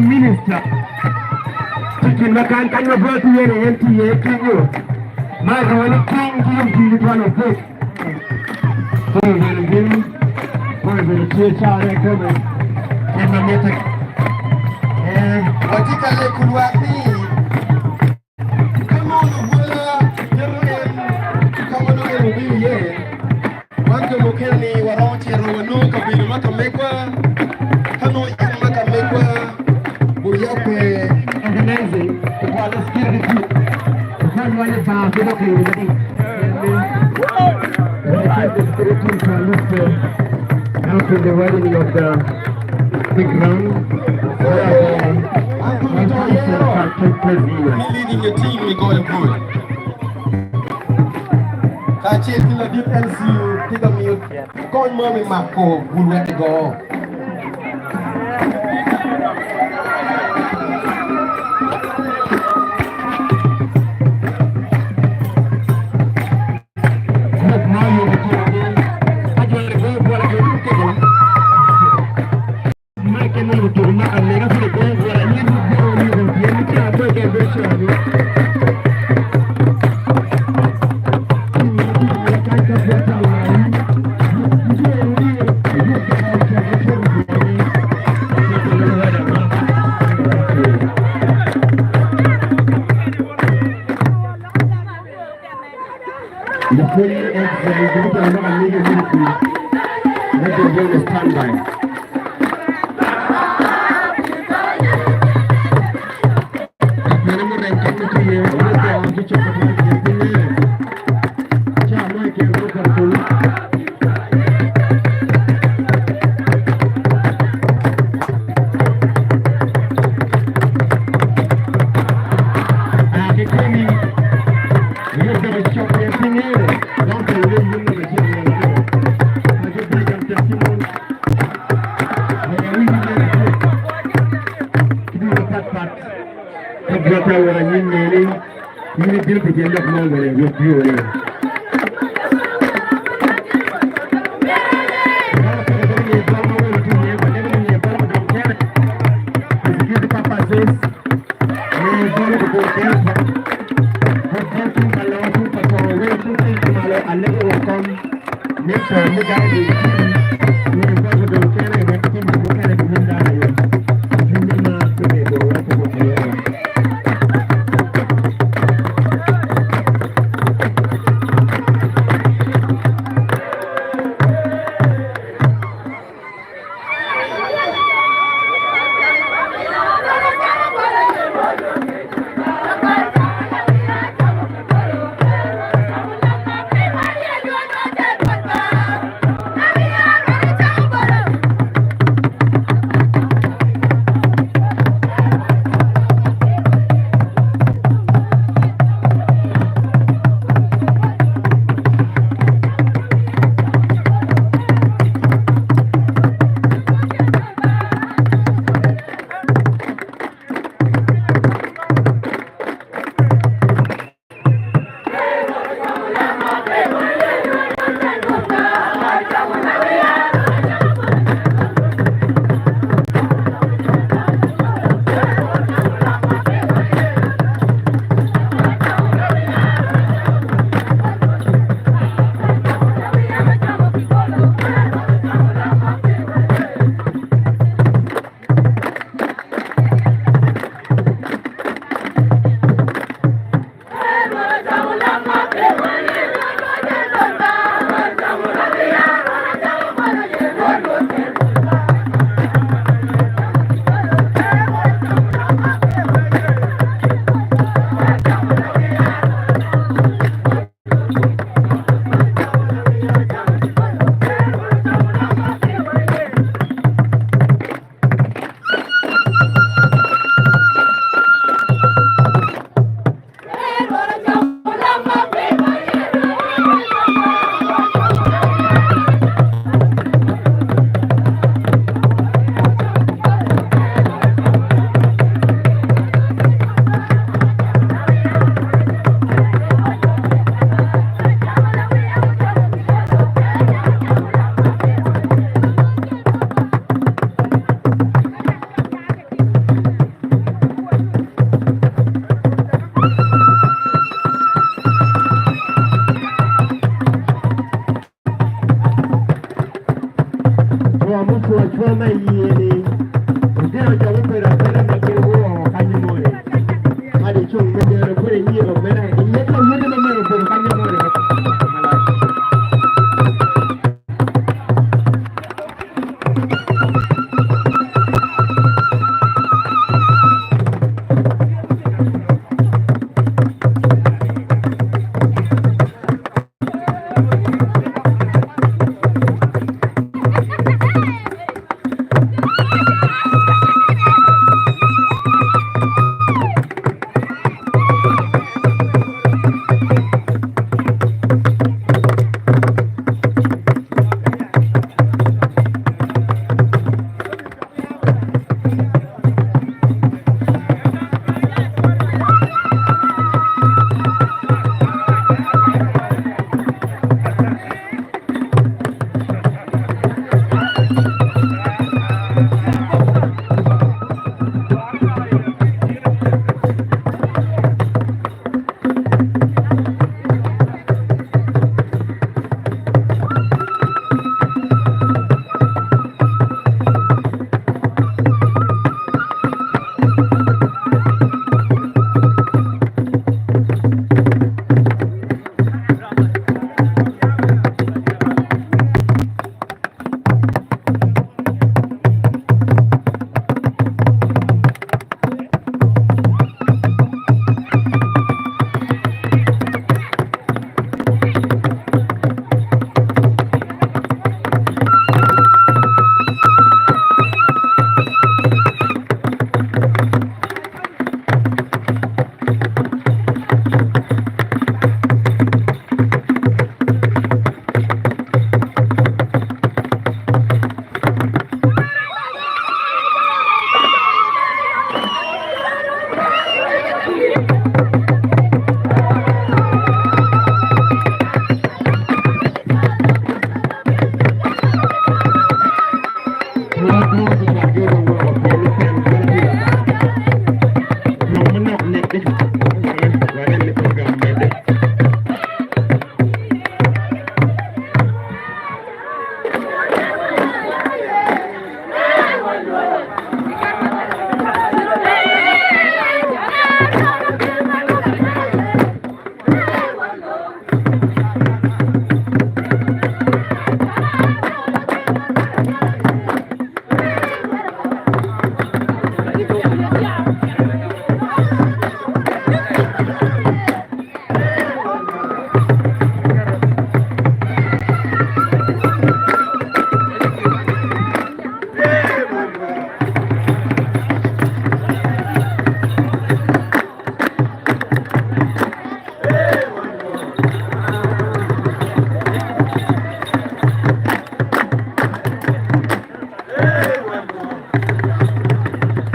Minister, chicken makan kan yo buat ye ne enti ye kinyo. Ma ko wani king ki twano fit. Ko ye gim, ko ye che cha re ko me. Ema meta. Watika le kulwati. Kama wala yemen kama no yebi ye. Wanto mokeni waronche ro no kabiri maka mekwa. Kano maka mekwa. Organizing the police security. One one is the security. The security police after the wedding of the big round. Leading the team, we got a good. Catch it in the deep LCU, take a meal. Go on, mommy, Marco, we'll let it go.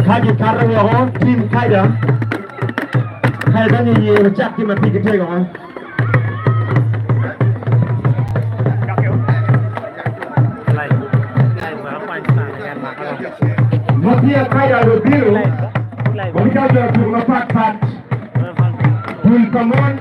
Hagi karang ho tim kaida. Kaida ni ye jak tim mati kete ho. Mati kaida do biru. Bagi ada tu lepat. Bul kamon.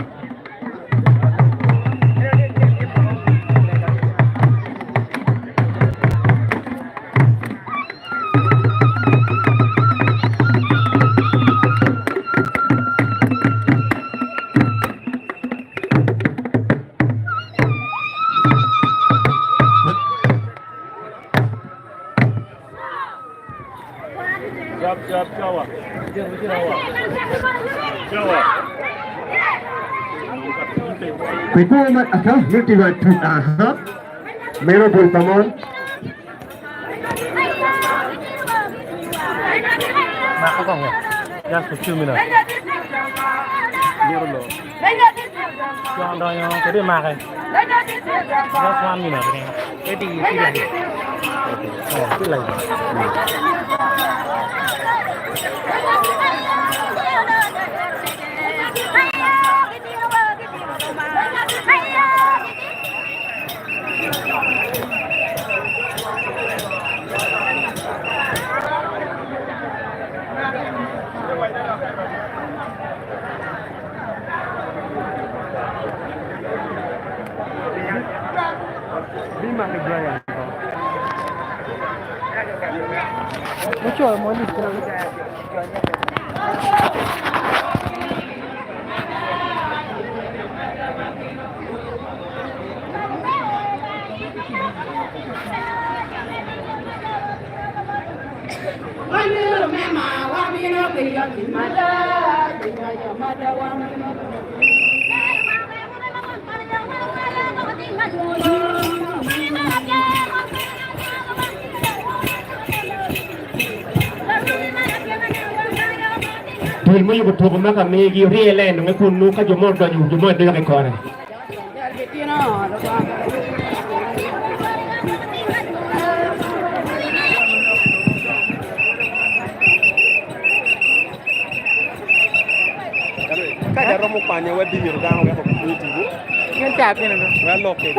People might have motivated to have Merobul Tamon. Just for 2 minutes. Chọn đòi nó cái đêm mạc này. Nó xoan như nào cái này. Cái đi cái này. Cái này. Mucho mau ni terus. Mama, mama, wami no kaya mada, kaya mada wami no. Tuh ilmu yang betul kemana kami giri lain dengan kunu kan cuma dah cuma dia nak ikut. Kaja romo panya wadi Uganda ngapa kuiti bu. Ngan cap ni nang. Well loke.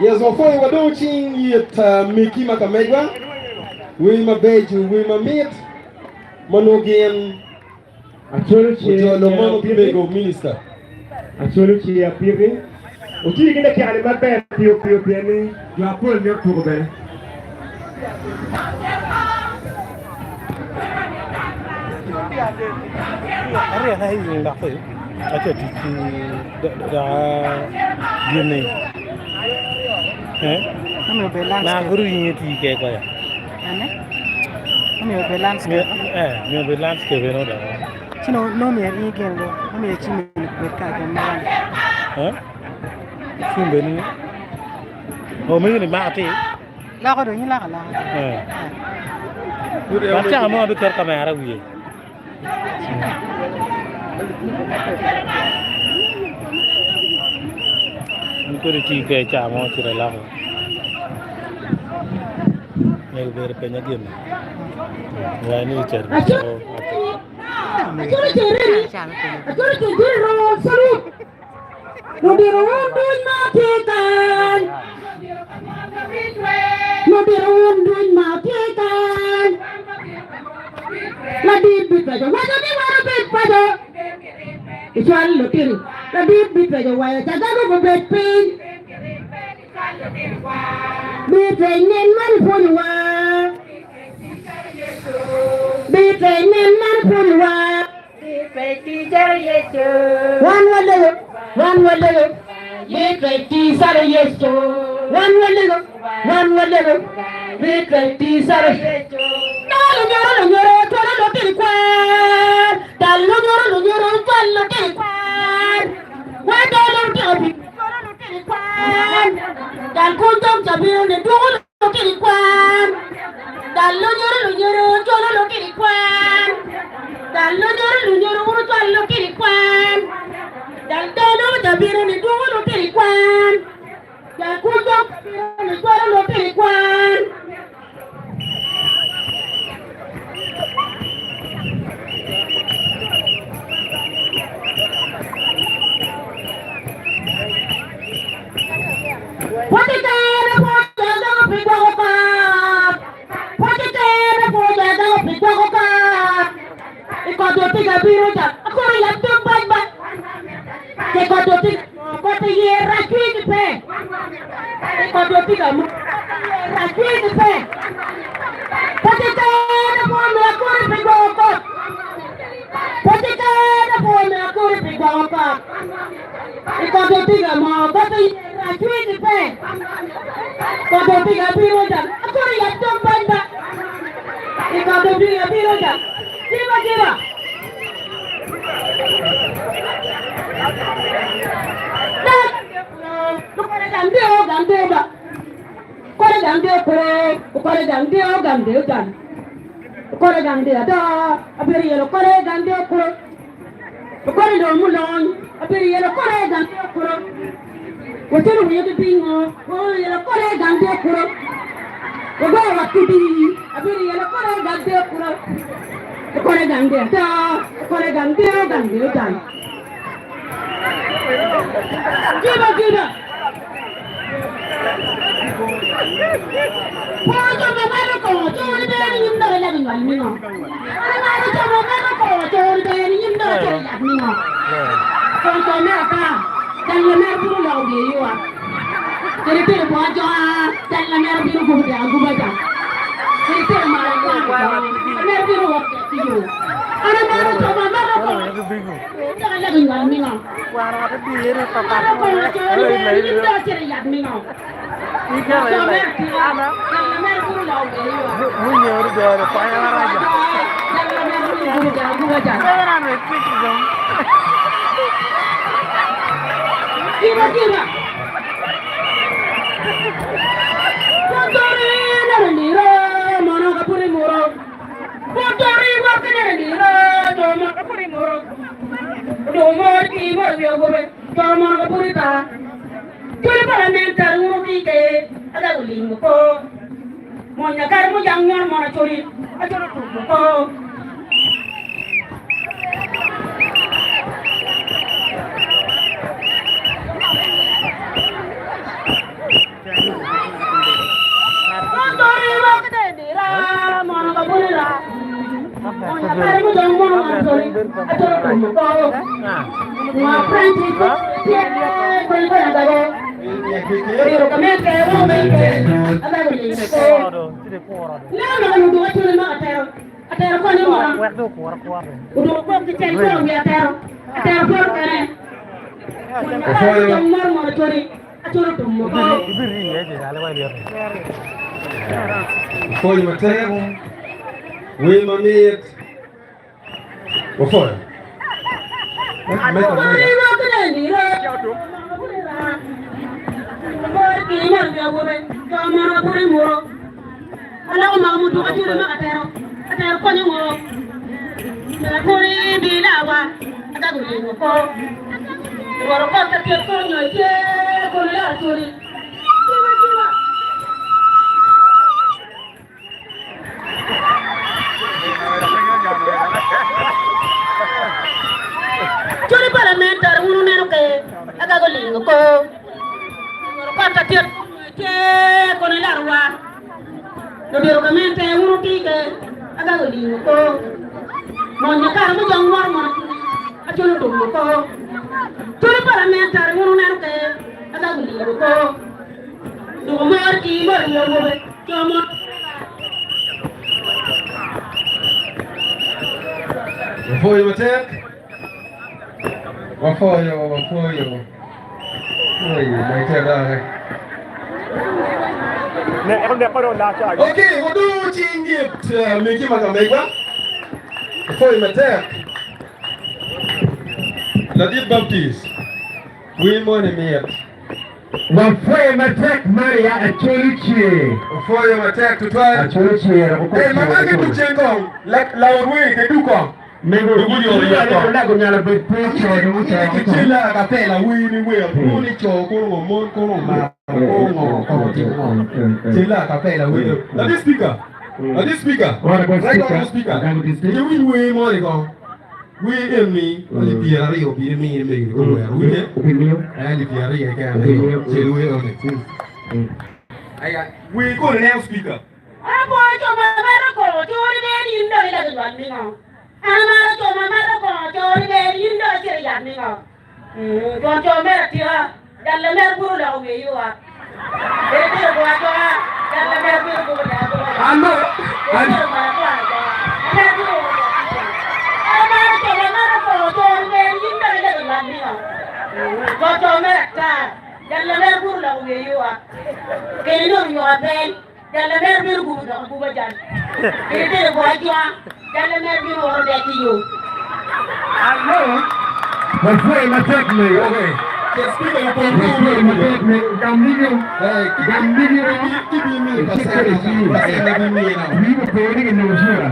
Yes, before we do ching it Miki Makamegwa, we ma beju, we ma meet Monogian Acholi minister. Acholi apiri. Uti kina kiani mabe pio piani. You are pulling your to Ari na hiyo ndapo. Acha tiki da gini. Kami balance. Na guru ini tiki kaya. Ane? Kami balance. Mi balance ke beno da. Chino no me ari gengo. Kami chimi berka gengo. Chimbe ni. Oh mi ni mati. La ko do ni la kala. Baca mo do ter kamera wiye. Ko ti ke cha mo ti la ko. Nel ber pe nyagem. Wa ni cher. Acholi chereri. Acholi chereri ro salut. Nodiron dun matikan. Nodiron dun matikan. La di bitajo. Wada di wara bet pada. Ichwal lotiri. La di bitajo waya tagago go bet pin. Bitainen man punwa. Bitainen man punwa. One wale. Bitaiti sare yeso. One wale. Bitaiti sare. Dalo nyoro tolo lotiri kwan. Dalo nyoro tolo lotiri kwan. Wada lotiri kwan. Dal kunjam jabiru ne dugu lotiri kwan. Dalo nyoro tolo lotiri kwan. Dalo nyoro tolo lotiri kwan. Dal dalo jabiru ne dugu lotiri kwan. Dal kunjam jabiru ne tolo lotiri kwan. atero ko ni mo Wedo kuar kuar. udo ko ki chen ko mi atero ko kare ko mor mo tori atoro to mo Ibiri ye dale wa liyo. Foi matek. We mamit. Before. Make a ko ni ro ko ni ro ko ki ni mo go be ko mo ro ko ni mo ala ko ma mu to atoro ma atero ko ni mo na ko ni bi la wa Agago ni ko Goro ko ta ke ko nyo ke ko la tori Chori parlamentar unu neno ke Agago lingo ko Goro ko ta ke ko la wa no biro kamente unu ti ke Agago lingo ko mo nya kar mo jong war mo acholo to ko Chori parlamentar unu neno ke Agago lingo ko do mor ki mo yo mo chomo Foi matek. Wafoyo. Oi, mai te la. Ne ko ne ko la cha. Okay, wudu chingit miki magamegwa. Foi matek. La dit baptiste. We money miet. Wafoye matek Maria Acholi. Foi matek tutwa. Acholi. Eh, mama ke tuchengo. La urwe ke duko. Mego Duguyo ya to. la go nyala be pecho do ta. Chila kapela wini we kuni cho ko mo ko ma ko Chila kapela we. La this speaker. What about Right on speaker? speaker. You win we mo ko. We emi ali piari o bi mi me ko we. We Opinion. ali piari e ka. Chelu we on. Aya, we ko na speaker. Abo to ma mero ko chori de indo ila de wani no Ana to ma mero ko chori de indo chiri yani no to mero tira dalle mer buru la we yo a de ko to dalle mer buru ko da ko Allo. Dalle mer buru la we yo a ke no yo a ben dalle mer buru ko da ko ba jan de ko ajwa dalle mer buru o de ti yo Allo. Wafoye matek me. Okay. Speaker Wafoye matek me. Gambiyo. Gambiyo. Kibi mi We were playing in Nigeria.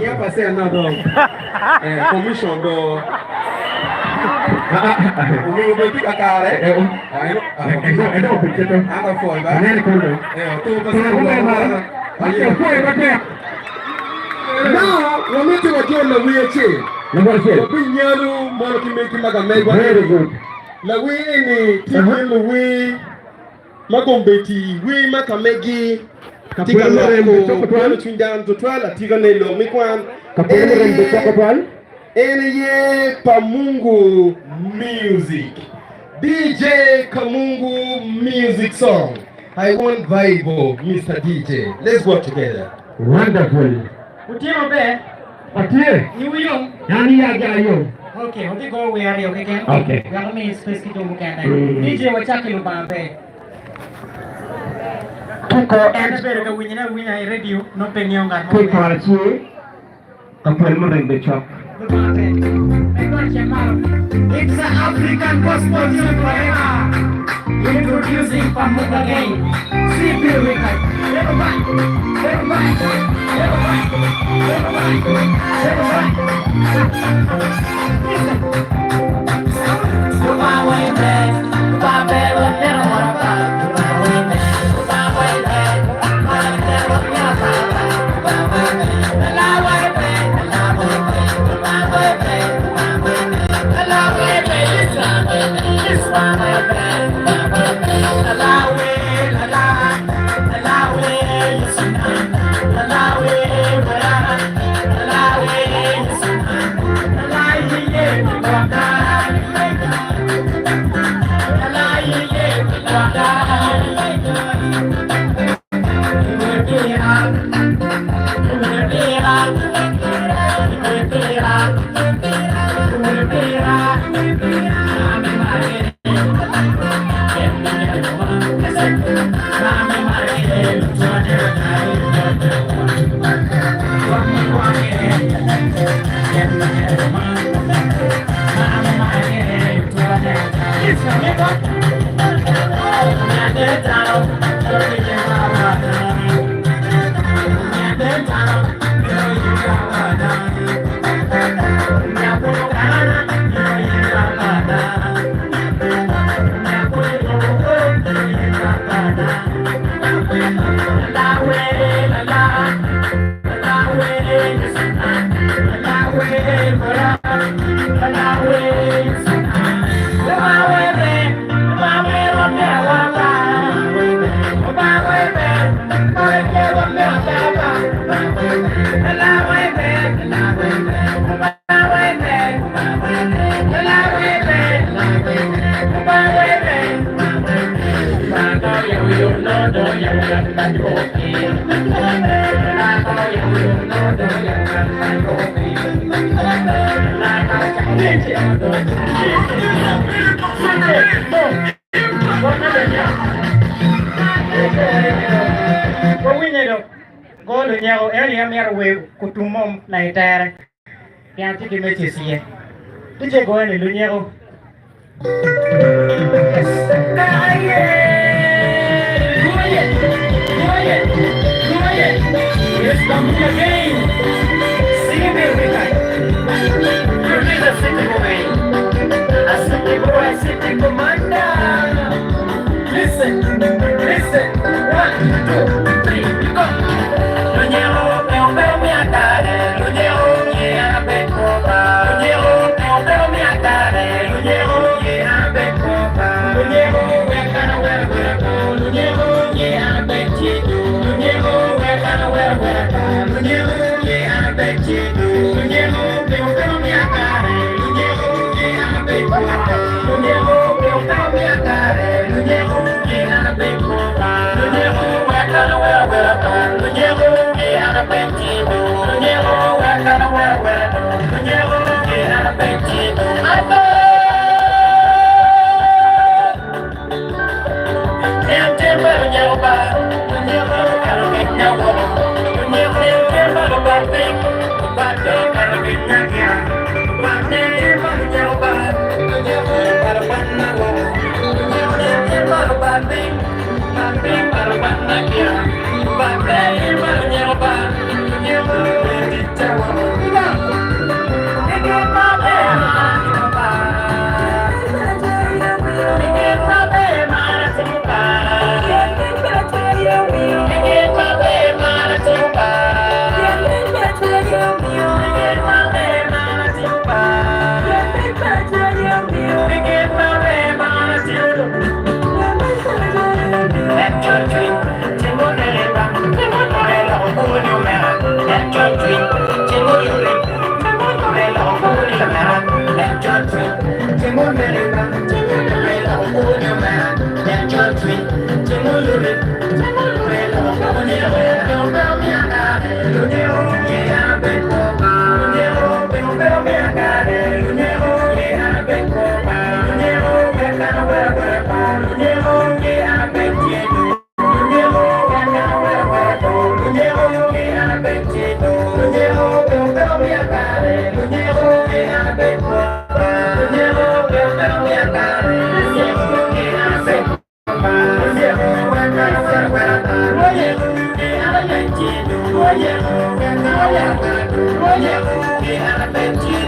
Ia passei another commission do o meu bebê a cara é água foi vai tu não o meu tio John la wiye o pinhalo moro que me maga mego Very good. la wiye ni tipi lo wi magombeti wi makamegi tiga lo ko twindan to twala tiga ne lo mikwan Ene Pamungu music. DJ Kamungu music song. I want vibe, Mr. DJ. Let's work together. Wonderful. Utino be, Atie. you will. Yani ya gayo. Okay, what go we are okay? Okay. We are me space to look at. DJ wachaki lubambe. Tuko And better go win radio, no penyonga. tuko achi. Kapel mo rin the chop. It's an African gospel music forever. Introducing Pamuk again. See you record. Allow it. kutumom na itara yang ti dimechesie tuje go ne lunyego Yes, come again. Sing it every night. You're a city boy. A city boy, city commander. Listen, listen. 1, 2, 3, go. Lunyego, pero me atare. Lunyego, yeah, becopa. Lunyego, pero me atare. Lunyego, yeah, becopa. Lunyego, we're gonna wear go. Lunyego, yeah, bechido. Lunyego, we're gonna wear Lunyego, yeah, bechido. Lunyego, pero me atare. Lunyego, yeah, becopa. Lunyego, pero me atare. Lunyego, yeah, becopa. Lunyego, we're gonna wear Lunyego, yeah, bechido. Lunyego, we're gonna wear Lunyego, yeah, bechido.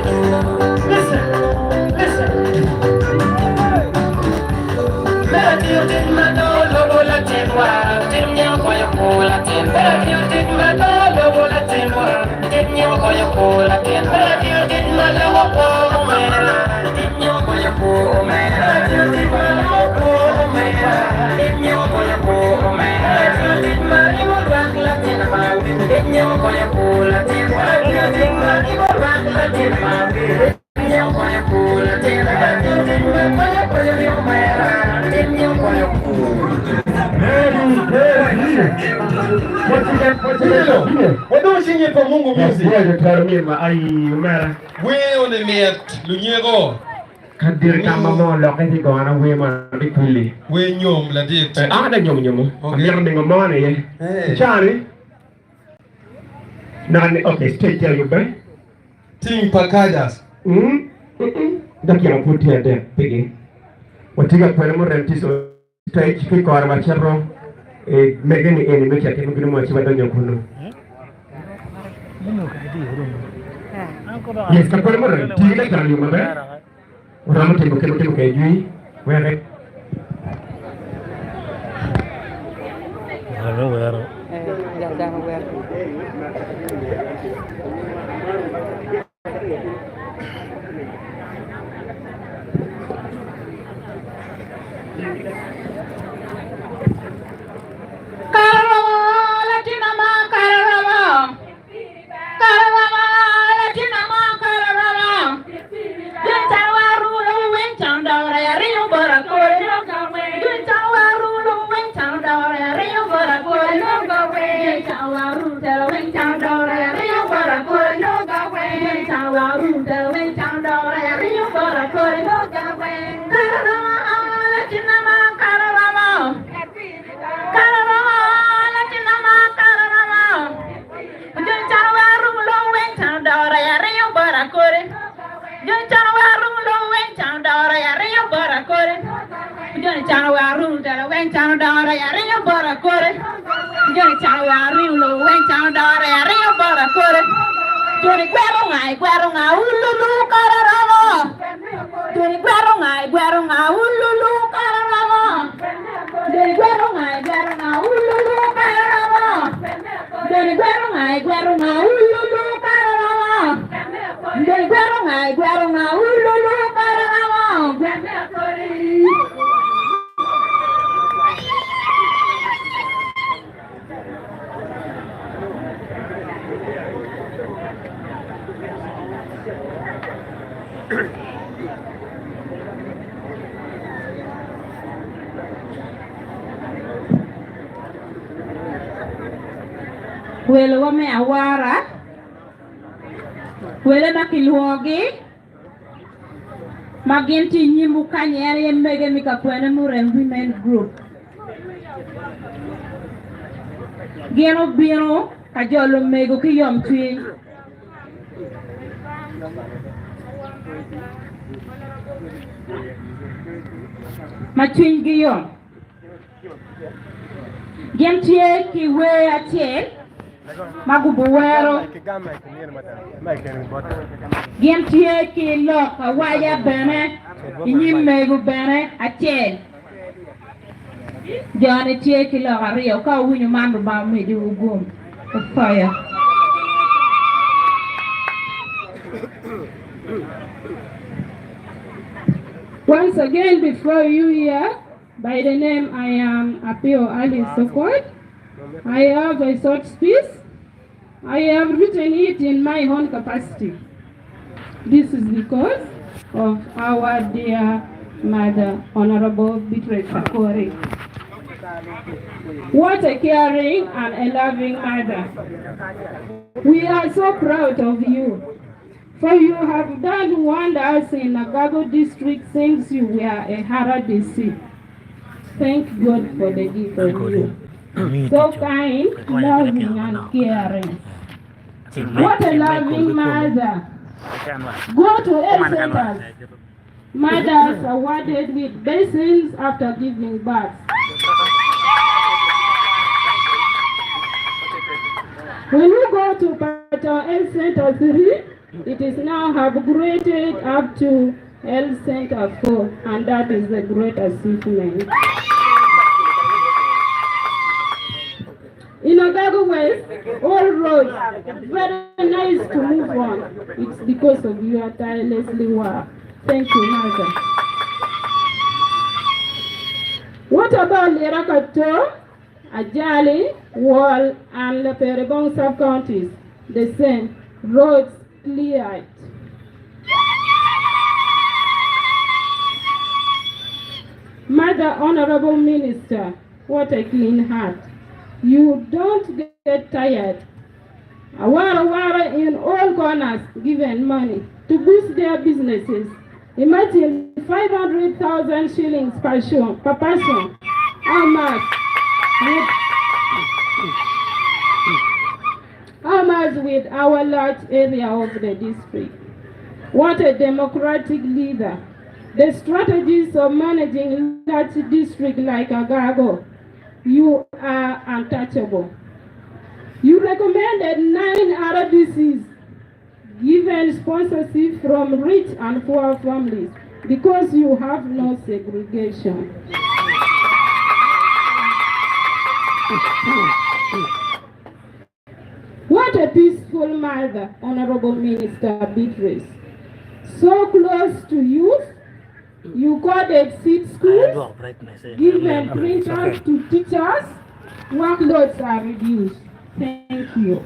What do you sing for Mungu music? We on the miet, Lunyego. Kadir kama mo lokasi ko ana we ma bikuli. We nyom la dit. Ada nyom. Amir ningo mo ne ye. Chari. Nani okay stage tell you bay. ting pakajas. Dakiang putih ada pergi. Watiga kwere mo rentiso tai chiki ko arma charro megeni eni me chake ngino mo chiba donyo kuno. Yes, ka kwere mo renti la jani mo be. Ora mo timo kemo ke jui. Where Where? Wele wame awara, wele makiluogi, maginti nyimu kanyere yemege mikakwene murem women group. Geno bino kajolo mego kiyom tui. Machwin giyom. Gentie kiwe atie. Magubuwero Gentie ki loka waya bene Inyimegu bene ache Johnny tie ki loka rio Ka winyu mandu ba midi ugum The fire Once again before you here By the name I am Apio Ali Sokot I have a short speech. I have written it in my own capacity. This is because of our dear mother, Honorable Beatrice Akori. What a caring and a loving mother. We are so proud of you, for you have done wonders in Agago district since you were a RDC. Thank God for the gift of you. So kind, loving and caring. What a loving mother. Go to health centers. Mothers awarded with basins after giving birth. When you go to Batwa Health Center 3, it is now upgraded up to Health Center 4, and that is a great achievement. In Agago West, all roads, very nice to move on. It's because of your tirelessly work. Thank you, Mother. What about Lerakato, Ajali, Wall, and the Peribong sub-counties? The same, roads cleared. Mother, Honorable Minister, what a clean heart. You don't get tired. Awara in all corners given money to boost their businesses. Imagine 500,000 shillings per person. How much? How much with our large area of the district. What a democratic leader. The strategies of managing large district like Agago, you are untouchable. You recommended 9 RDCs given sponsorship from rich and poor families because you have no segregation. What a peaceful mother, Honorable Minister Beatrice. So close to youth, you coded 6 schools, given printers to teachers, workloads are reduced. Thank you.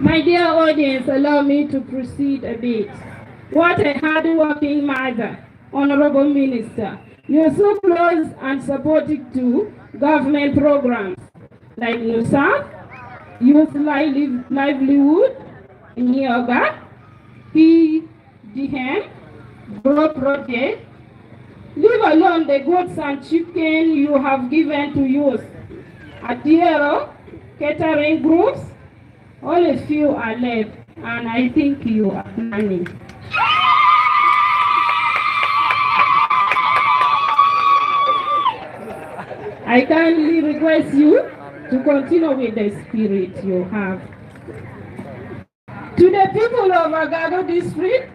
My dear audience, allow me to proceed a bit. What a hard-working mother, Honorable Minister. You're so close and supportive to government programs like NUSA, Youth Livelihood, Nyoga, PDM, Grow Project. Leave alone the goats and chicken you have given to youth. Atiero, catering groups, all a few are left, and I think you are planning. I kindly request you to continue with the spirit you have. To the people of Agago district,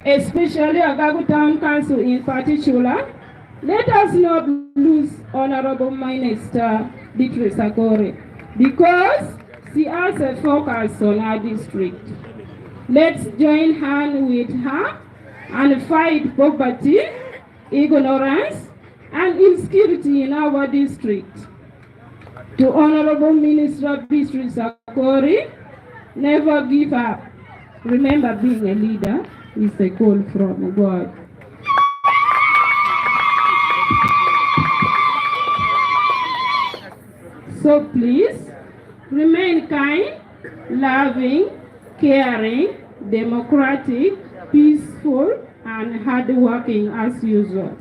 especially Agago Town Council in particular, let us not lose Honorable Minister Beatrice Akori because she has a focus on our district. Let's join hands with her and fight poverty, ignorance, and insecurity in our district. To Honorable Minister Beatrice Akori, never give up. Remember, being a leader is a call from God. So please, remain kind, loving, caring, democratic, peaceful, and hardworking as usual.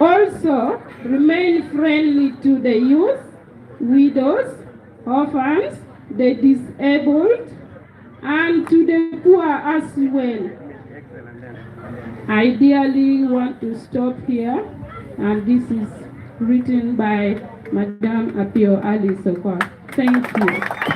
Also, remain friendly to the youth, widows, orphans, the disabled, and to the poor as well. I dearly want to stop here, and this is written by Madame Apio Ali Sokwa. Thank you.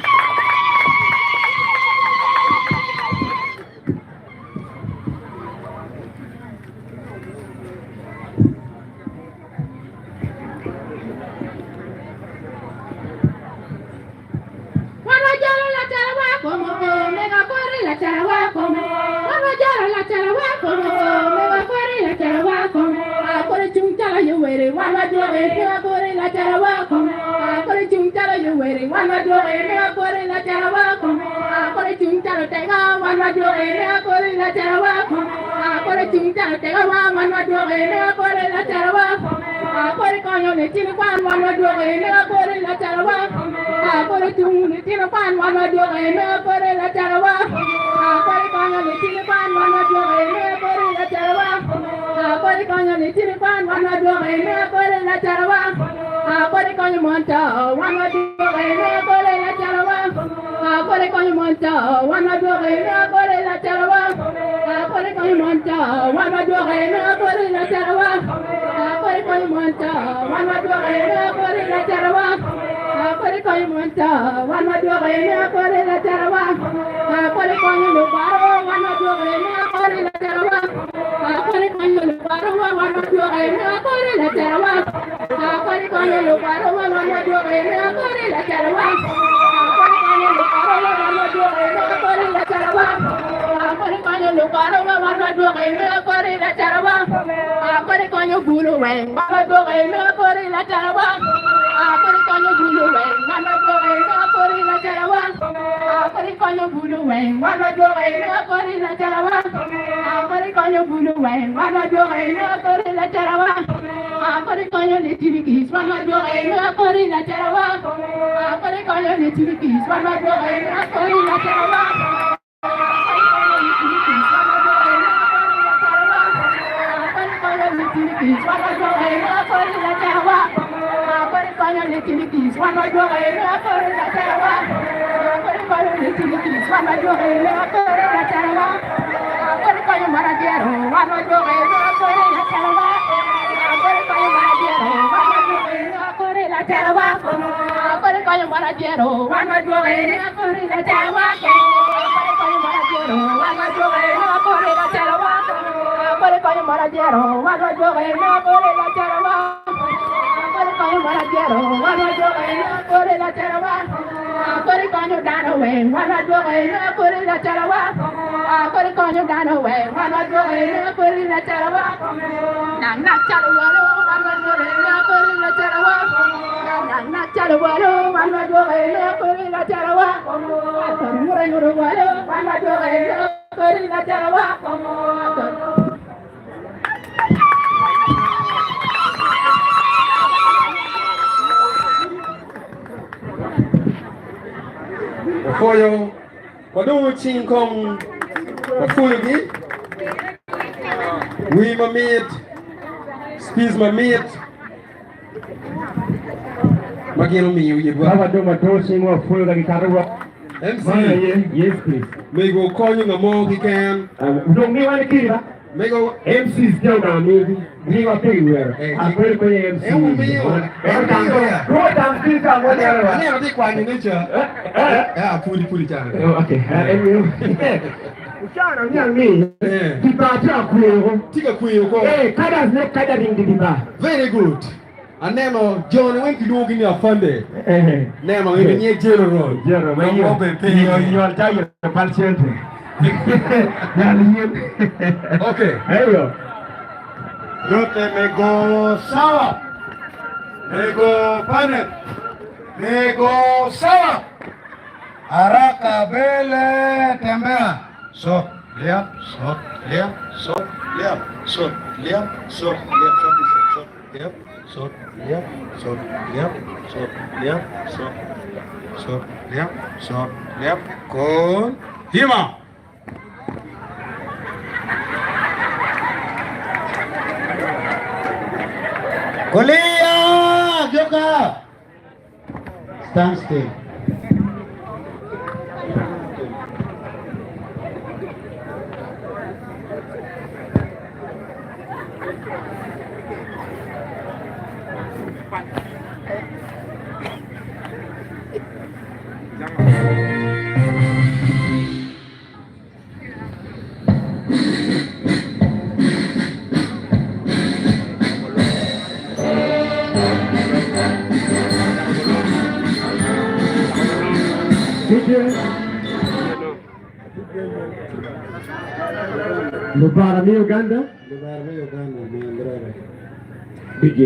Chiliquis, one more door, Akori, la Tarawa. Akori, Chiliquis, one more door, Akori, la Tarawa. Akori, Maradiero, one more door, Akori, la Tarawa. Akori, Maradiero, one more door, Akori, la Tarawa. Akori, Maradiero, one more door, Akori, la Tarawa. Akori, Maradiero, one more door, Akori, la Tarawa. Akori, Maradiero, one more door, Akori, la Tarawa. Maradiero, one more door, Akori, la Tarawa. Akori, down away, one more door, Akori, la Tarawa. Akori, down away, one more door, Akori, la Tarawa. Nang Chalawalo, one more door, Akori, la Tarawa. Nang Chalawalo, one more door, Akori, la Tarawa. Murayuro, one more door, Akori, la Tarawa. For you, what do we think come the food again? We my meat, squeeze my meat. Magino me, you go. Have a do my toasting or full of the Karawa. MC, Yes, please. may go call you the more he can. Don't me want to kill May go MC's Jonam, maybe. Me want to pay where. I'm very good MC. I'm never take one in nature. Yeah, pull it down. Okay. Take a queen. Very good. And then John went to look in your Sunday. Now even near General. You're tired of children. Okay. There you go. Yote mego sawa, mego panet, mego sawa. Haraka bele tembea. So liap, so liap, so liap, so liap, so liap, so liap, so liap, so liap, so liap, so liap, so liap. Con hima. Kulia, Joka. Stand still. Lubara mi Uganda? DJ.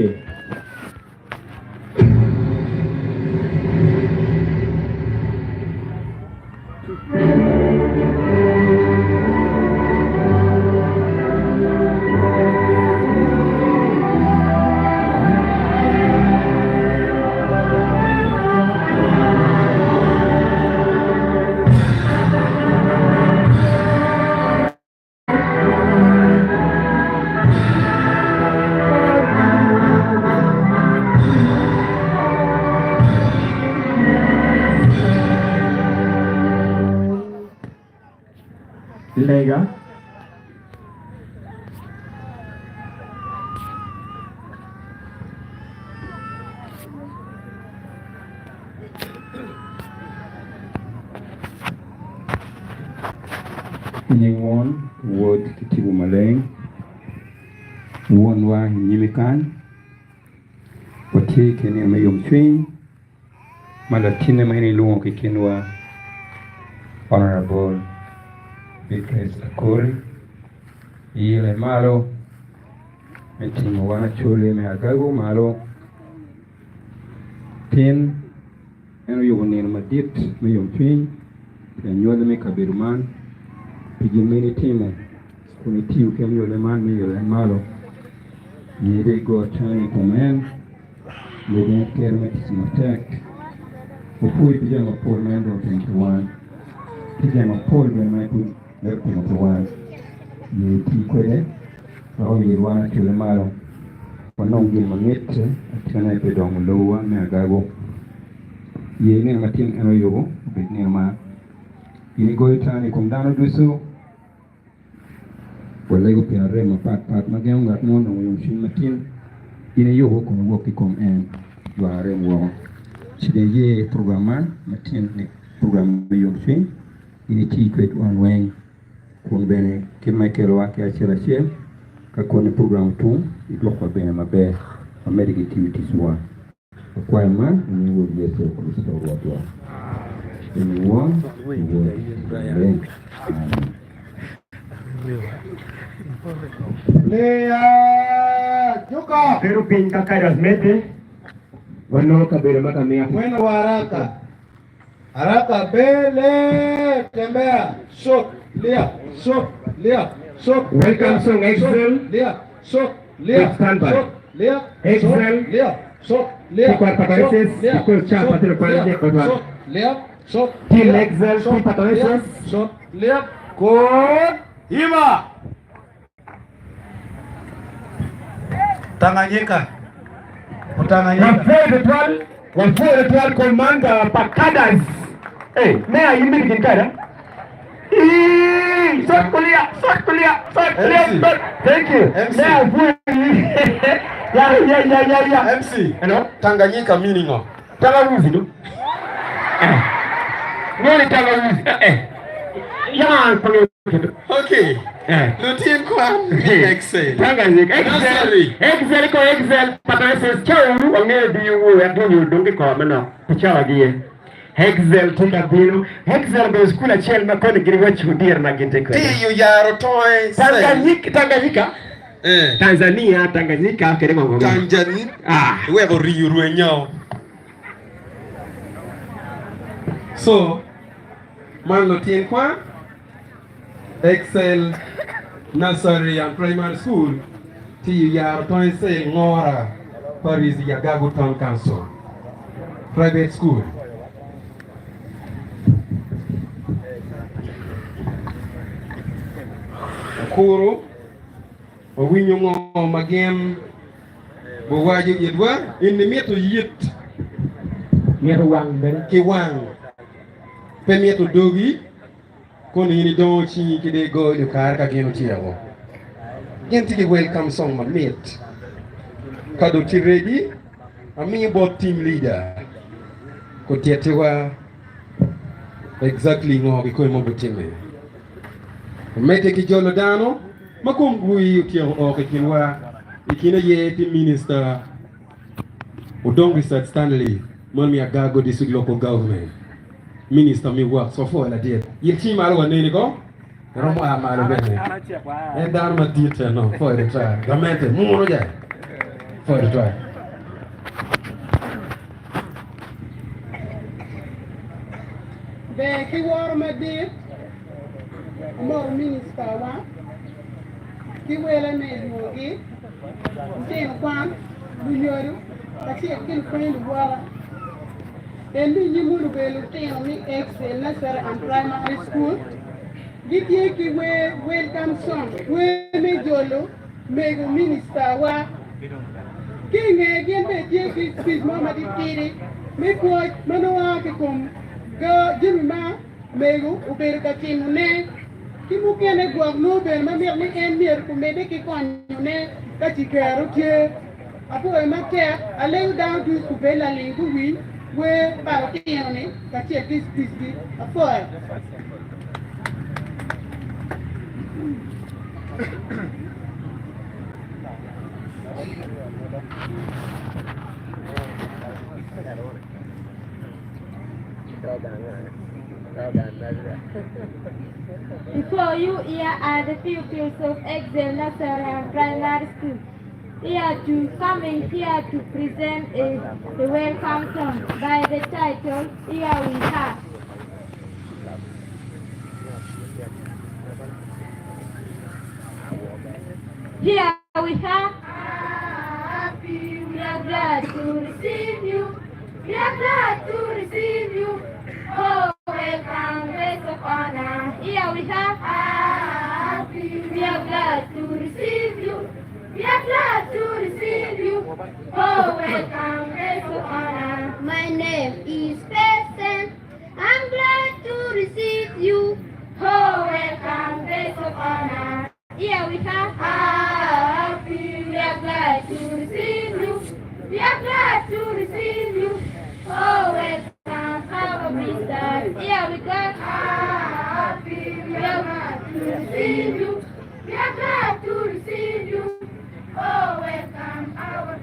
Lega. Nying won word kitibu maleng won wa nyimikan wati kene mayom twin malatine mahini luo kikenwa honorable Akori ile malo metimu wana chole me Agago malo tin eno yubunir madit mayom twin nyole me kabiruman pijimeni timu kunitiu kem yole man me yole malo yede go tani komen yede kermet smatek upui pijama por mendo 21 pijama por ben mai put lepimo to wan ye ti kwede au ye wana chule malo Wanong gin mamit atana pe dong lowa me Agago. Ye ne matin ano yo bit ne ma. Ini goitani kum dano duso. Wala go piare ma pat mageng ngat no no yung shin matin. Ini yo ko wo ki kom en ware wo. Side ye programan matin ne program yung shin. Ini ti kwet on weng kun bene ke Michael wa ke achira chen ka kon program tu ito ko bene mabe American activities wa kwa man ni wo yeso ko sto wa to ni wo Lea Joka. Pero pinta kairas mete. Bueno, kabelo makamia. Bueno haraka. Haraka bele tembea. Shot. Lea. Shot. Lea. Shot. Welcome song Excel. Lea. Shot. Lea. Stand by. Shot. Lea. Excel. Lea. Shot. Lea. Ikuar pataweses. Ikuar cha patero panje kotwa. Shot. Lea. Shot. Till Excel. Ti pataweses. Shot. Lea. Kon. Ima. Tanganyika. Wafue ritual commander Pakadas. Hey, mea yimbi kinkara. Shot kulia. Thank you. Mea wafue. Yeah. MC. Hello? Tanganyika meaning of. Tangawizi tu. Nini tangawizi? Yaman pangyo kitu. Okay. Lutin Kwan Excel. Tanganyika. Excel. Pataweses chau. Wangere biyu yantunyu dungi kwa mena. Pichawa diye. Excel tika bilu. Excel be skula chel makoni giriwa chudir na ginte kwa. Tiyu yaro toy. Tanganyika. Tanzania, Tanganyika, kerema ngombe. Tanzania. Wewe riuru nyao. So, man Lutin Kwan Excel Nursery and Primary School. Tiyu yaro toy say ngora. Paris Agago Town Council. Private school. Akoro. Winyo ngo magem. Bawaji yedwa. In the meto yit. Meto wang ben. Ki wang. Pe meto dogi. Koni ni don chi ki de go yu kar ka geno tiago. Genti ki welcome song ma mate. Kado ti ready. Ami bot team leader. Ko tietewa exactly ngo ko mo botime. Mete ki jolo dano. Makungu yukio okikinwa ikina ye team minister Udongi said Stanley Mami Agago district local government minister mi work so for la date yiti malu wanene ko romo amalo bene and down my detail no for the try gamente muno ja for the try be ki wor ma di mo minister wa ki wela me mogi tin kwan bu yoru kasi kin koin wala and ni mulu belu tin mi Excel Nursery and Primary School giti ki we welcome song we me jolo me minister wa kinge gente tie ki speech mama di tiri me ko manoa ke kom go jimma mego ubere ka timune kimu kene gwa no be ma mer ni en mer ku me de ki kon ne ka ti kero ke apo e ma ke ale down to ku be la lingu wi we pa ti ne ka ti this apo Before you, here are the pupils of Excel Nursery and Primary School. Coming here to present the welcome song by the title Here We Have. Here we have. We are glad to receive you. We are glad to receive you. Oh, welcome, guest of honor. Here we have. We are glad to receive you. We are glad to receive you.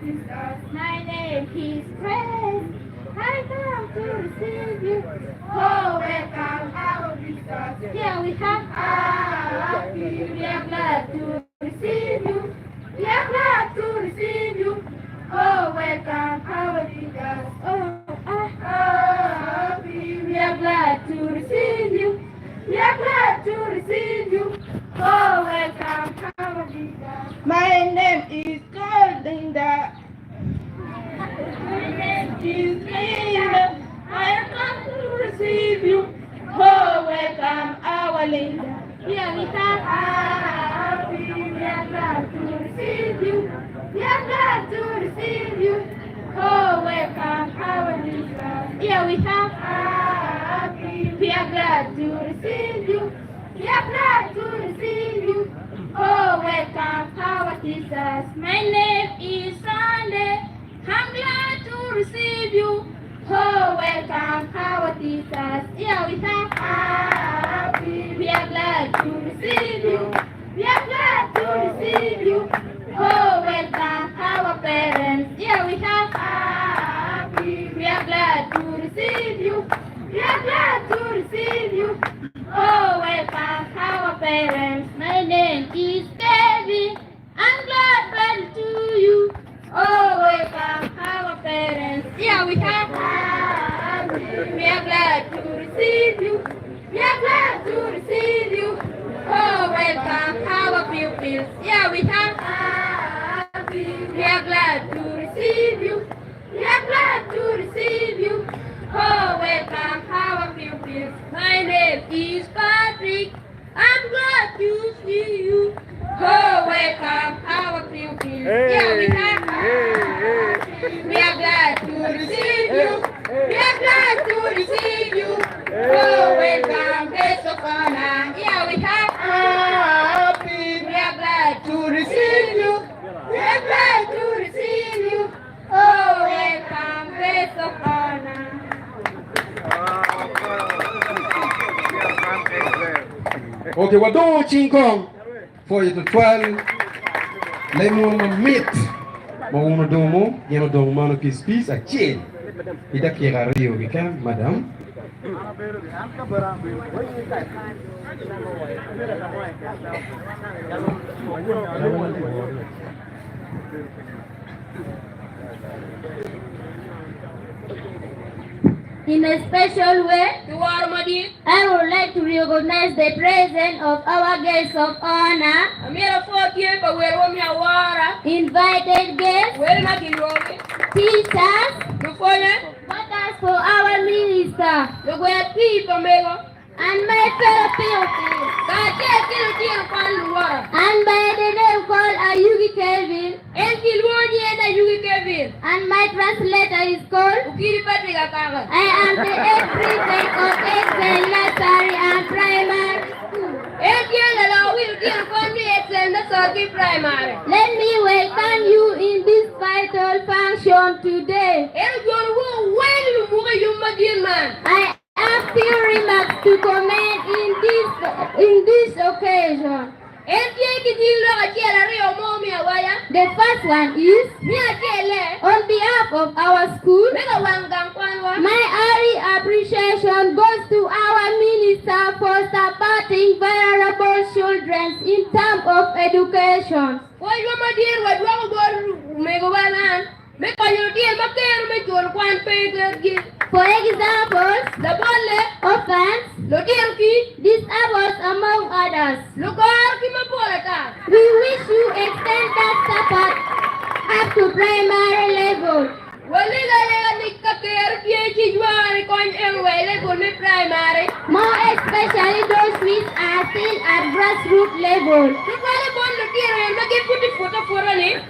sisters. My name is Grace. I come to receive you. Oh, welcome, our visitors. Here we have happy. We are glad to receive you. We are glad to receive you. Oh, welcome, our visitors. Oh, happy. We are glad to receive you. We are glad to receive you. Oh, welcome, our visitors. My name is Linda. My name is Linda. I come to receive you. Oh, welcome, our Linda. Here we have happy. We are glad to receive you. We are glad to receive you. Oh, welcome, our Linda. Here we have happy. We are glad to receive you. We are glad to receive you. Oh, welcome, our teachers. My name is Sunday. I'm glad to receive you. Oh, welcome, our teachers. Here we have happy. We are glad to receive you. We are glad to receive you. Oh, welcome, our parents. Here we have happy. We are glad to receive you. We are glad to receive you. Oh, welcome, our parents. My name is Debbie. I'm glad to you. Oh, welcome, our parents. Here we have happy. We are glad to receive you. We are glad to receive you. Oh, welcome, our pupils. Here we have happy. We are glad to receive you. We are glad to receive you. Oh, welcome, our pupils. My name is Patrick. I'm glad to see you. Oh, welcome, our pupils. Here we have happy. We are glad to receive you. We are glad to receive you. Oh, welcome, Basoga. Here we have happy. We are glad to receive you. We are glad to receive you. Oh, welcome, Basoga. Okay, what don't you for you to 12 lemon meat mau domo yeno domo mano piece a chain ida kira rio bika madam In a special way, I would like to recognize the presence of our guests of honor, invited guests, teachers, voters for our minister, and my fellow pupils. And by the name called Ayugi Kelvin, and my translator is called I am the head prefect of Excel Nursery and Primary School. Let me welcome you in this vital function today. I have few remarks to comment in this occasion. The first one is, on behalf of our school, my early appreciation goes to our minister for supporting vulnerable children in terms of education. For example, orphans, disabled among others. We wish you extend that support up to primary level. More especially those which are still at grassroots level.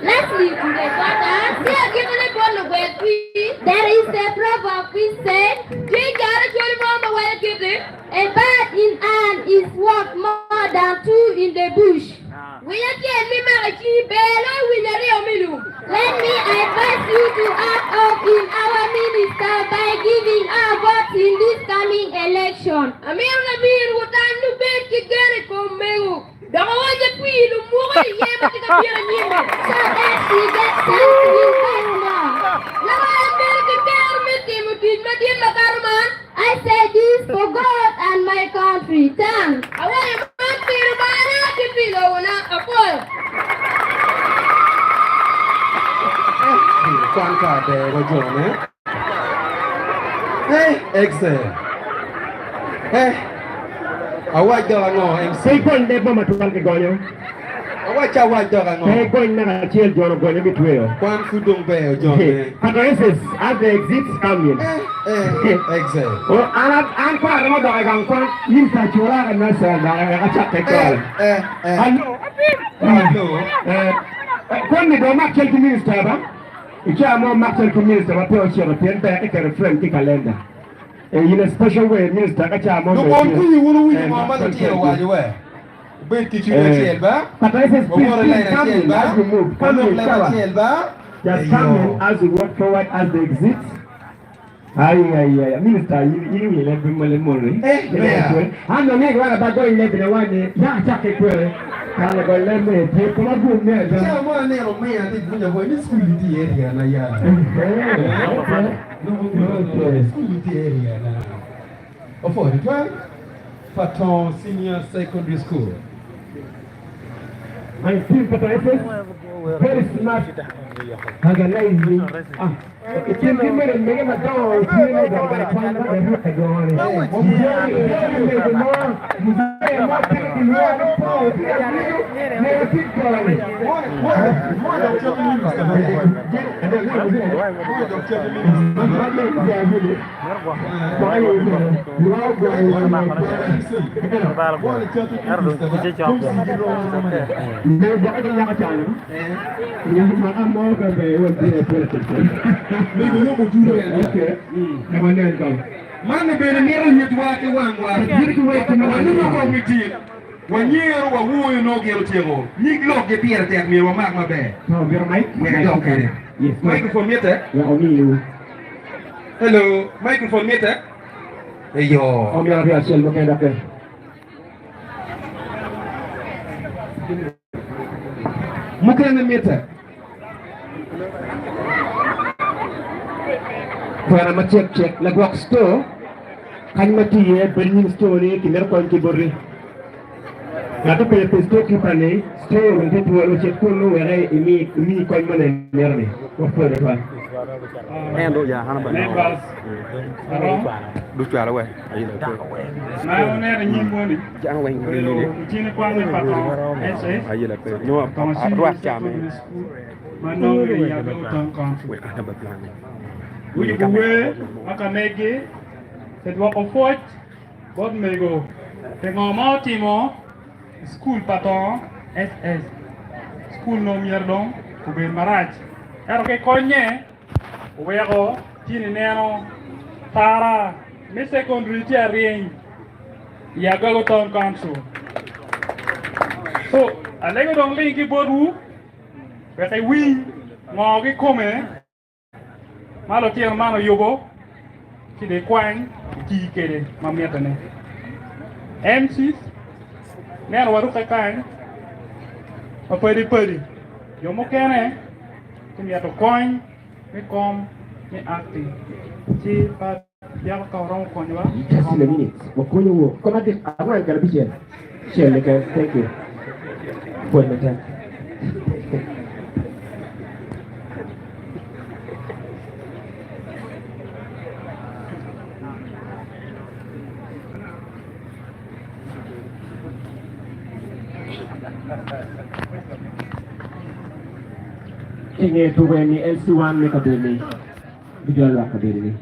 Lastly, to the daughters, there is a proverb which says, a bird in hand is worth more than two in the bush. Let me advise you to act up in our minister by giving our votes in this coming election. Dama waje pili mugo yema tikabira nyime. So that he gets sent to you back now. Lama America government team Makarman. I say this for God and my country. Thanks. I want to man pirubana kipilo na apol. Quan cả đề vào chỗ nhé. Hey, excellent. Hey, awak jangan ngomong MC. Say going there mama tukang ke gonyo. Awak jangan ngomong. Hey going na chiel jono gonyo bitweo. Quan sudung beo John. Patroeses as the exits come in. Excellent. Oh, an kwa ramo da gang kwa yin ta chura kan na sa da ka chak ke kal. Hello. Kon ni do mak chel ki minister ba. Icha mo mak chel ki minister ba pe o chero pen ba ke reference ki calendar. In a special way, minister ka cha mo. No kon ku yi wonu wi mo ma ti wa je we. Ben ki chura chel ba. Patroeses please come in as we move. Come in chel ba. Just come in as we walk forward as the exits. Ay, minister, you will let me money. I'm not making one about going left in the one day. Yeah, check it. Can I go let me take my book there? Yeah, one name of me, I think we are going to school in the area. No, school in the area now. For the 12, Patton Senior Secondary School. I think that I said very smart. Organizing. It came in and made a door. It's really the one that I go on. Man be ne mero yit wa ke wangwa yit wa ke no ni ko mi ti wa nyero wa wo no ge tiego ni log ge pier tek mi wa mak ma be no bir mic okay yes microphone mete ya omi you hello microphone mete yo omi ya ria sel ke da ke mukene mete Para ma check la box store kan ma tiye benin store ni ki mer ko ci borri la to pe store ki pane store ngi to lo check ko no were mi ko ma ne nerni ko ko de fa en do ya hana ba du tuara we ayi la ko ma ne ni mboni jang we ngi ni ci ni kwa ni pato ayi la ko ñoo droit chame ma no ya do tan kan we ana ba plan Uji buwe akamege sedwa ofot bod mego tengo mautimo school paton SS school no mierdon kuben maraj ero ke konye uwego tini neno tara mi secondary tia rien ya Agago town council so alego dong linki bodu weke win ngogi kome malo tier mano yogo ki de kwang ki kede mamiata ne M6 ner waru ka kan o pedi yo mo kene ki ya to coin mi kom mi akti ci pa ya ka ron ko nywa just in a minute mo ko yo ko ma de agora gar bi share ke thank you for the time Kini tu ni LC1 ni kabeli, bijal lah kabeli.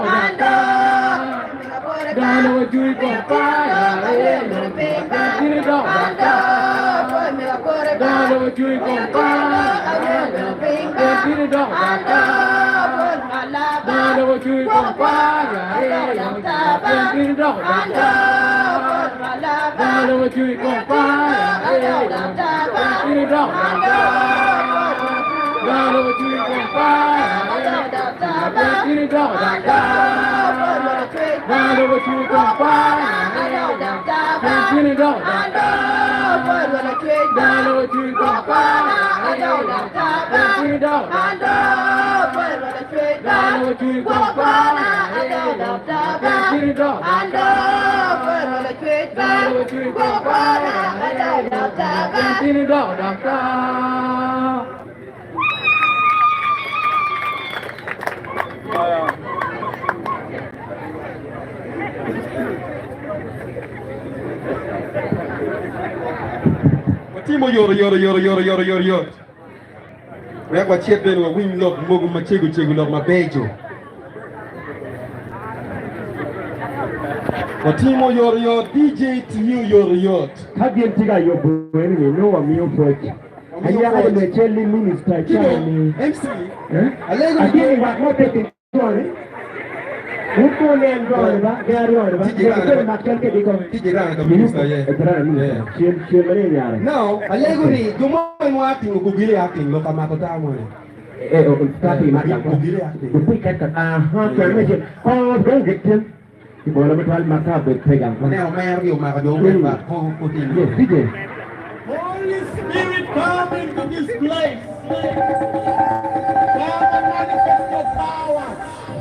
Ando Dana wa chui con fire. Tini dog da. Dana wa chui con fire. Tini dog da. Dana wa chui con fire. Tini dog da. Dana wa chui con fire. Tini dog da. Dana wa chui con fire. Tini dog da. Dana wa chui con fire. Tini dog da. Dana wa chui con fire. Tini dog da. Dana wa chui con fire. Tini dog da. Dana wa chui con fire. Tini dog da. Timo yor. Rek wa chiet ben wa wing lok mogu ma chegu lok ma bejo. Wa Timo yor DJ TU yor. Kabien tiga yo bweni ni no wa miyo pochi. Aya ale cheli minister chani. MC. Alego ni wa mote tone. Uko le ndore ba, gari ore ba. Ke makel ke diko. Tijira ka minister ye. Chien mare nyara. No, alego ni jumo mo acting ko gile acting lo kama ko ta mo. Tapi macam gile acting. Bukti kata kerja. Oh, begitu. Di bola betul maka berpegang. Now mayor yo maka do ba ko tin. Yes, DJ. Holy Spirit, come into this place. Come and manifest your power.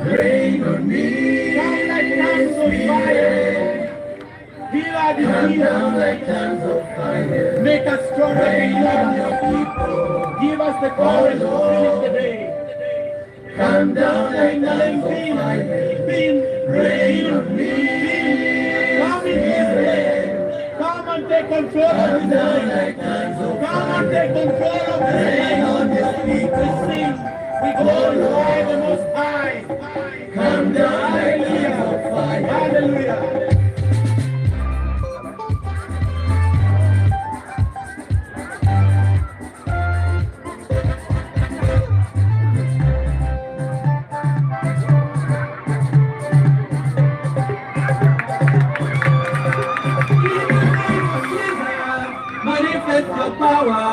Rain on me. Come like tongues of fire. Heal our diseases. Make us stronger in your people. Give us the courage to finish the day. Come down like tongues of fire. Rain on me. Come in this place. Come and take control of this night. Come and take control of this night. We sing, we glorify the Most High. Come down like tongues of fire. Hallelujah. Manifest your power,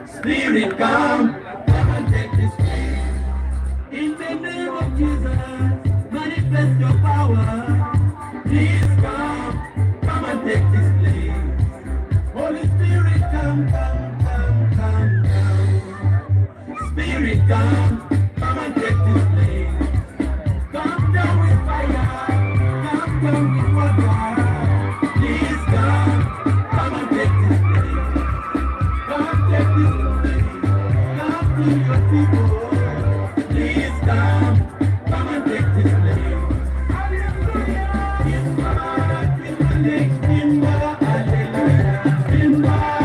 Spirit come and take this place. In the name of Jesus, manifest your power. Please come and take this place. Holy Spirit come. Spirit come and take this place. Come down with fire, come down with water. Please come and take this place. Come take this place. Come to your people. Please come and take this place. Gimara, hallelujah. Gimara,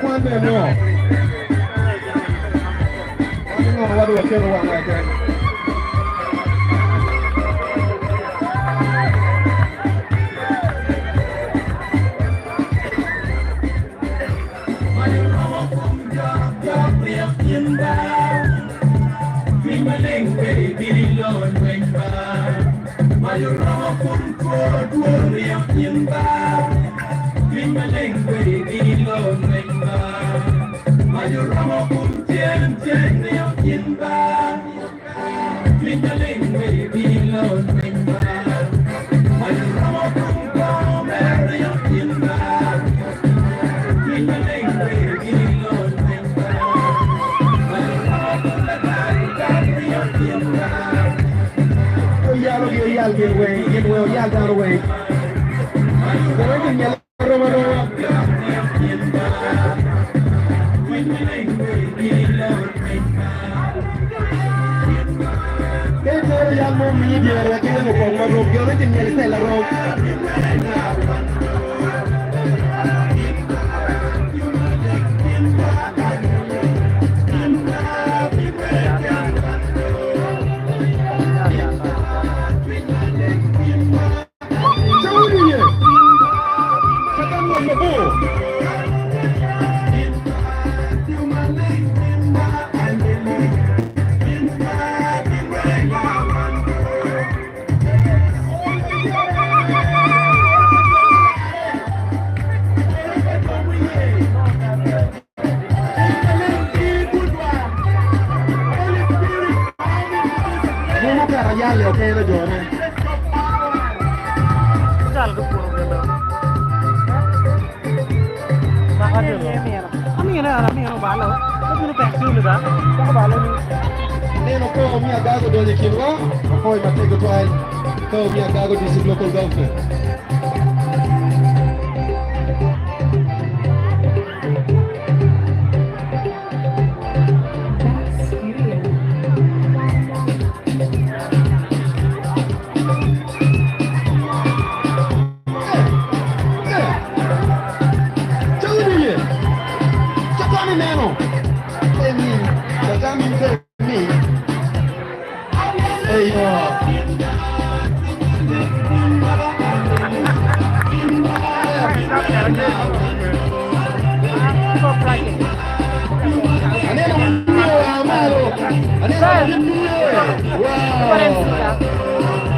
Quando no? No, vado a hacer one like that. Y'all down the way. Agago district local government.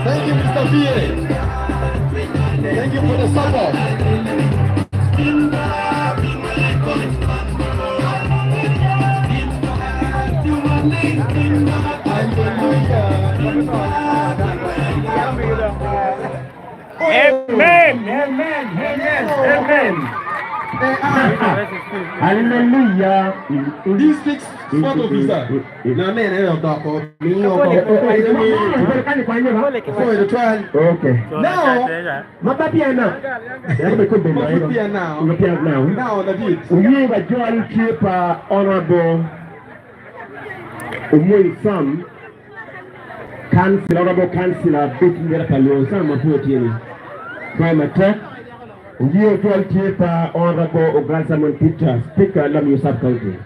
Thank you, Mr. Pierre. Thank you for the support. Amen, amen, amen, amen. Hallelujah. District sport officer. Now, man, I don't talk about me. For the trial. Okay. Now, Mapapiana. now, David. We have a joint trip, Honorable Umui Sam, Council, Honorable Councillor, Bitin Merapalo, Sam Mapotini. Prime attack. We have a joint trip, Honorable Ogasaman Peter, Speaker, Lamu Sub County.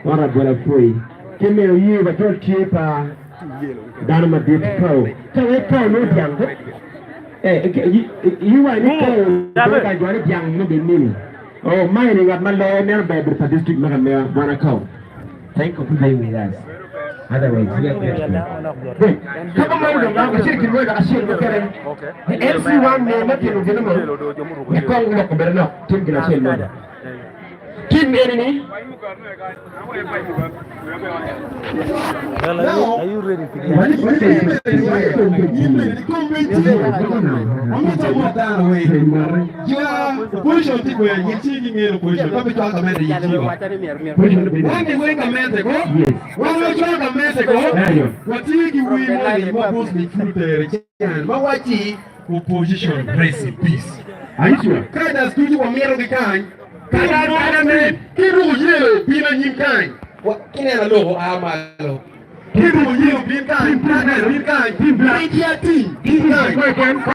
Honorable Akori. Give me a year of a joint trip, Dharma Deep Cow. So we call no young. You are not young, no meaning. Oh, mining at my law, never better for district Maramea, Wanako. Thank you for being with us. Otherwise, we are good. Come on, I should work. I should look at him. Everyone may not be able to know. We can't look better now. Tim can I say no. Kim enemy. Now, are you ready to I'm not talking about that way. You are position people are getting in a position. Probably talk about the when they wake a man ago, when we talk a man ago, what you give we more mostly fruit and what you position rest in peace. Are you sure? Kind of studio or mere of the kind. Kiru yellow, pina yin kind. What can I know? Amalo. Kiru yellow, pin kind, pin kind, pin kind, pin kind.